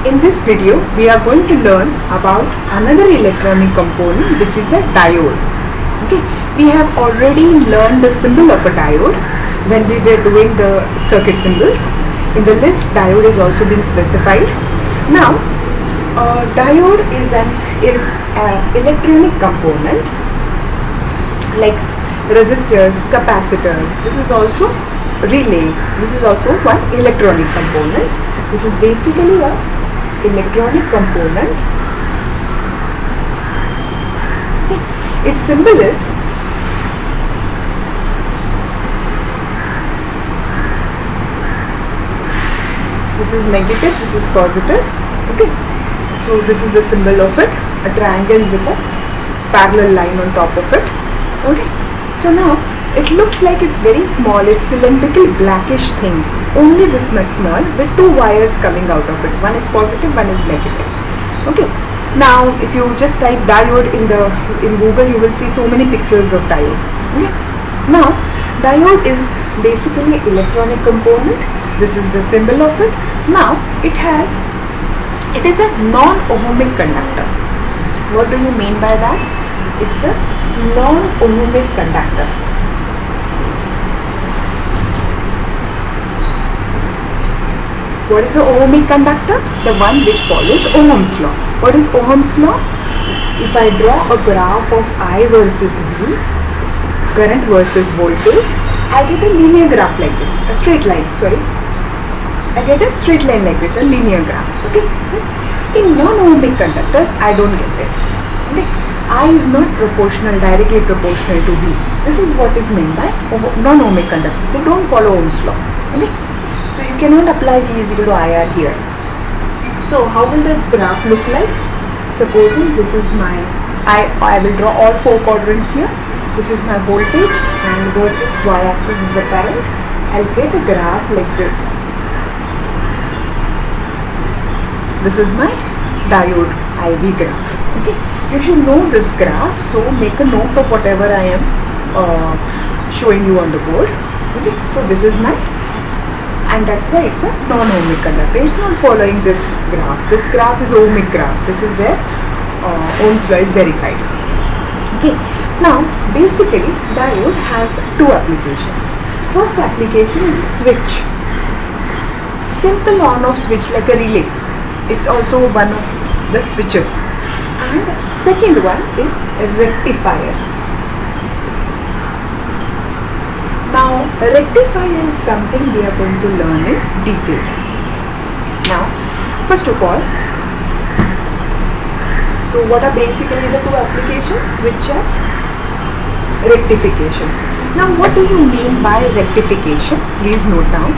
In this video, we are going to learn about another electronic component, which is a diode. Okay, we have already learned the symbol of a diode when we were doing the circuit symbols. In the list, diode is also being specified. Now, diode is an electronic component like resistors, capacitors. This is also relay. This is also one electronic component. This is basically a electronic component. Its symbol is this is negative, this is positive. Okay, so this is the symbol of it, a triangle with a parallel line on top of it. Okay, so now it looks like it's very small. It's cylindrical blackish thing, only this much small, with two wires coming out of it. One is positive, one is negative. Okay, now if you just type diode in Google, you will see so many pictures of diode. Okay, now diode is basically electronic component. This is the symbol of it. Now it is a non-ohmic conductor. What do you mean by that? It's a non-ohmic conductor. What is an ohmic conductor? The one which follows Ohm's law. What is Ohm's law? If I draw a graph of I versus V, current versus voltage, I get a linear graph like this, a straight line, sorry. I get a straight line like this, a linear graph. Okay. In non-ohmic conductors, I don't get this. Okay. I is not directly proportional to V. This is what is meant by non-ohmic conductor. They don't follow Ohm's law. Okay. So you cannot apply V is equal to IR here. So how will the graph look like? Supposing this is my, I will draw all four quadrants here. This is my voltage and versus y-axis is the current. I'll get a graph like this. This is my diode IV graph. Okay, you should know this graph, so make a note of whatever I am showing you on the board. Okay, so this is my, and that's why it's a non-ohmic conductor. It's not following this graph. This graph is ohmic graph. This is where Ohm's law is verified. Okay, now basically diode has two applications. First application is a switch, simple on-off switch like a relay. It's also one of the switches. And second one is a rectifier. Now a rectifier is something we are going to learn in detail. Now first of all, so what are basically the two applications? Switch and rectification. Now what do you mean by rectification? Please note down.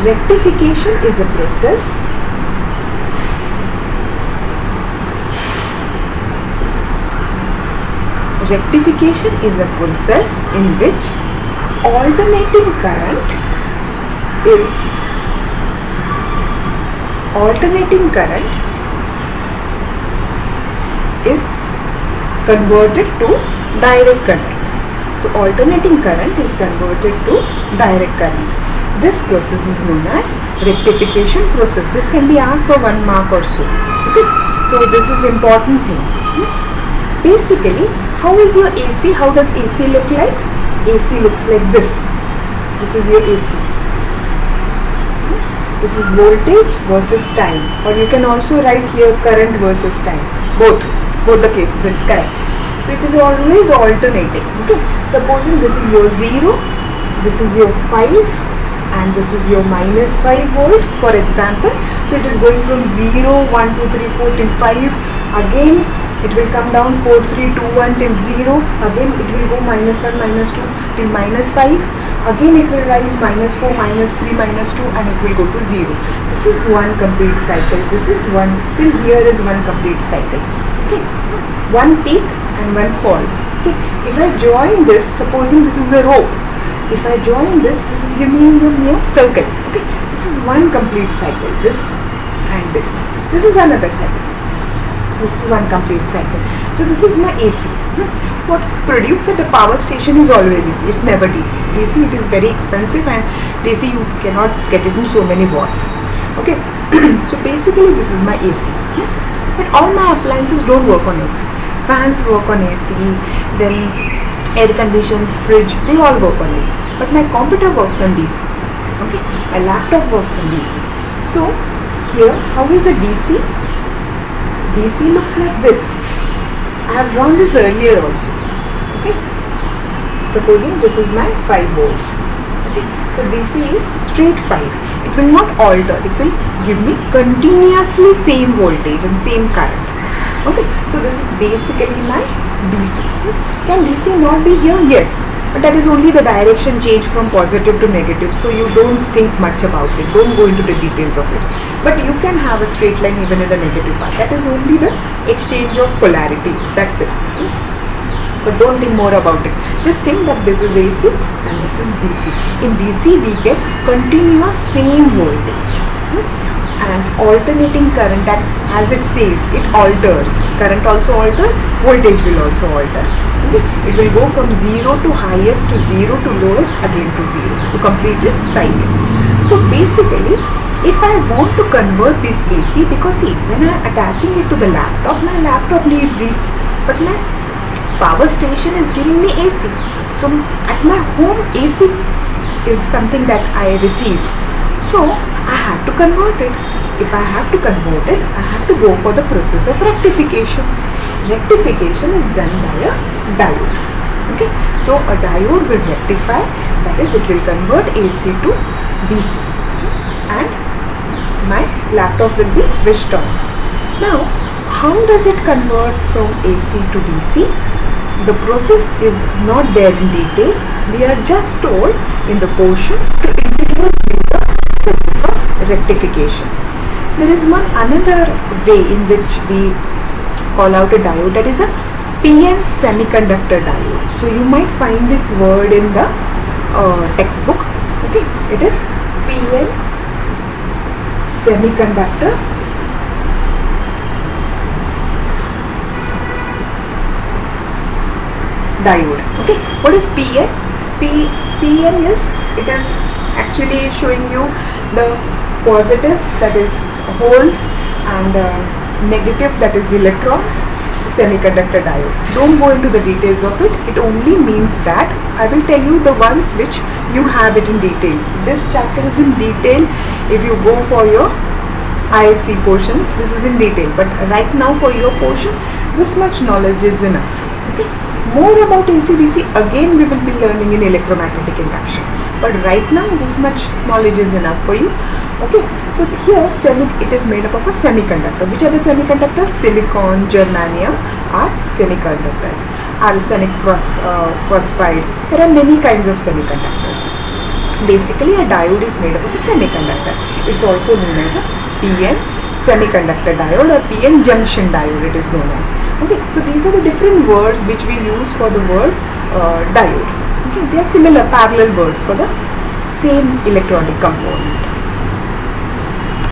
Rectification is a process in which alternating current is converted to direct current. So alternating current is converted to direct current. This process is known as rectification process. This can be asked for 1 mark or so. Okay, so this is important thing. Basically, how is your AC? How does AC look like? AC looks like this. This is your AC. This is voltage versus time, or you can also write here current versus time. Both the cases, it's correct. So it is always alternating. Okay, supposing this is your 0, this is your 5, and this is your minus 5 volt, for example. So it is going from 0, 1, 2, 3, 4 till 5. Again it will come down 4, 3, 2, 1 till 0. Again it will go minus 1, minus 2 till minus 5. Again it will rise minus 4, minus 3, minus 2, and it will go to 0. This is one complete cycle. This is one, till here is one complete cycle. Okay, one peak and one fall. Okay, if I join this, supposing this is a rope, if I join this is giving me a circle. Okay, this is one complete cycle. This and this. This is another cycle. This is one complete cycle. So this is my AC. What is produced at a power station is always AC. It's never DC. DC, it is very expensive, and DC you cannot get it in so many watts. Okay. So basically this is my AC. But all my appliances don't work on AC. Fans work on AC, then air conditions, fridge, they all work on AC. But my computer works on DC. Okay, my laptop works on DC. So here, how is a DC? DC looks like this. I have drawn this earlier also. Okay, supposing this is my 5 volts. Okay, so DC is straight 5. It will not alter. It will give me continuously same voltage and same current. Okay, so this is basically my DC. Can DC not be here? Yes, but that is only the direction change from positive to negative, so you don't think much about it, don't go into the details of it. But you can have a straight line even in the negative part. That is only the exchange of polarities, that's it. But don't think more about it. Just think that this is AC and this is DC. In DC we get continuous same voltage. And alternating current, that as it says, it alters. Current also alters, voltage will also alter. Okay? It will go from 0 to highest to 0 to lowest, again to 0 to complete its cycle. So basically, if I want to convert this AC, because see, when I am attaching it to the laptop, my laptop needs DC, but my power station is giving me AC. So at my home, AC is something that I receive. So I have to convert it. If I have to convert it, I have to go for the process of rectification. Rectification is done by a diode. Okay, so a diode will rectify, that is, it will convert AC to DC, and my laptop will be switched on. Now, how does it convert from AC to DC? The process is not there in detail. We are just told in the portion to introduce the process of rectification. There is one another way in which we call out a diode, that is a PN semiconductor diode. So you might find this word in the textbook. Okay, it is PN semiconductor diode. Okay, what is PN? PN is, it is actually showing you the positive, that is holes, and negative, that is electrons, semiconductor diode. Don't go into the details of it. It only means that I will tell you the ones which you have it in detail. This chapter is in detail. If you go for your ISC portions, this is in detail, but right now for your portion, this much knowledge is enough. Okay, more about AC/DC again we will be learning in electromagnetic induction, but right now this much knowledge is enough for you. Okay, so here it is made up of a semiconductor. Which are the semiconductors? Silicon, germanium are semiconductors. Arsenic phosphide. There are many kinds of semiconductors. Basically, a diode is made up of a semiconductor. It's also known as a PN semiconductor diode or PN junction diode, it is known as. Okay, so these are the different words which we use for the word diode. Okay, they are similar, parallel words for the same electronic component.